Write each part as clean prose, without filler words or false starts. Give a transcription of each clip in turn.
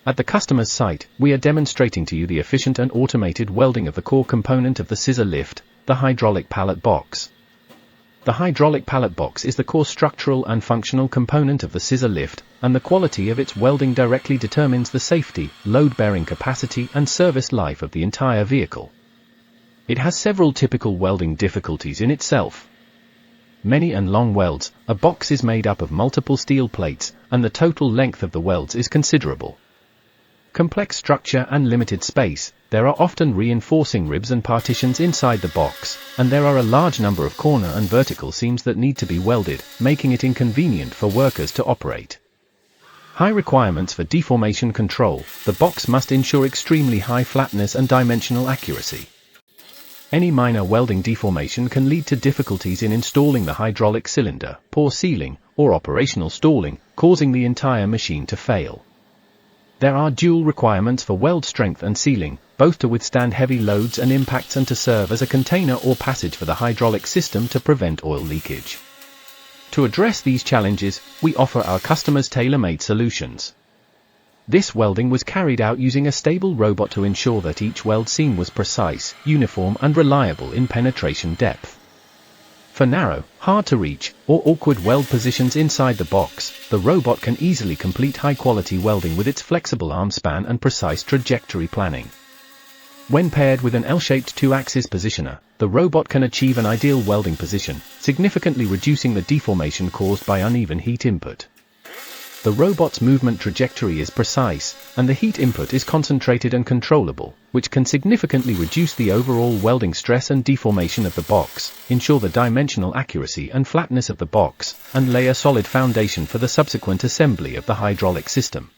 At the customer's site, we are demonstrating to you the efficient and automated welding of the core component of the scissor lift, the hydraulic pallet box. The hydraulic pallet box is the core structural and functional component of the scissor lift, and the quality of its welding directly determines the safety, load-bearing capacity and service life of the entire vehicle. It has several typical welding difficulties in itself. Many and long welds. A box is made up of multiple steel plates, and the total length of the welds is considerable. Complex structure and limited space. There are often reinforcing ribs and partitions inside the box, and there are a large number of corner and vertical seams that need to be welded, making it inconvenient for workers to operate. High requirements for deformation control. The box must ensure extremely high flatness and dimensional accuracy. Any minor welding deformation can lead to difficulties in installing the hydraulic cylinder, poor sealing, or operational stalling, causing the entire machine to fail. There are dual requirements for weld strength and sealing, both to withstand heavy loads and impacts and to serve as a container or passage for the hydraulic system to prevent oil leakage. To address these challenges, we offer our customers tailor-made solutions. This welding was carried out using a stable robot to ensure that each weld seam was precise, uniform and reliable in penetration depth. For narrow, hard-to-reach, or awkward weld positions inside the box, the robot can easily complete high-quality welding with its flexible arm span and precise trajectory planning. When paired with an L-shaped 2-axis positioner, the robot can achieve an ideal welding position, significantly reducing the deformation caused by uneven heat input. The robot's movement trajectory is precise, and the heat input is concentrated and controllable, which can significantly reduce the overall welding stress and deformation of the box, ensure the dimensional accuracy and flatness of the box, and lay a solid foundation for the subsequent assembly of the hydraulic system.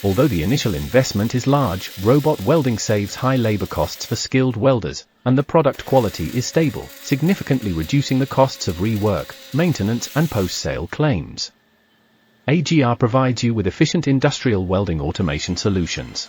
Although the initial investment is large, robot welding saves high labor costs for skilled welders, and the product quality is stable, significantly reducing the costs of rework, maintenance and post-sale claims. AGR provides you with efficient industrial welding automation solutions.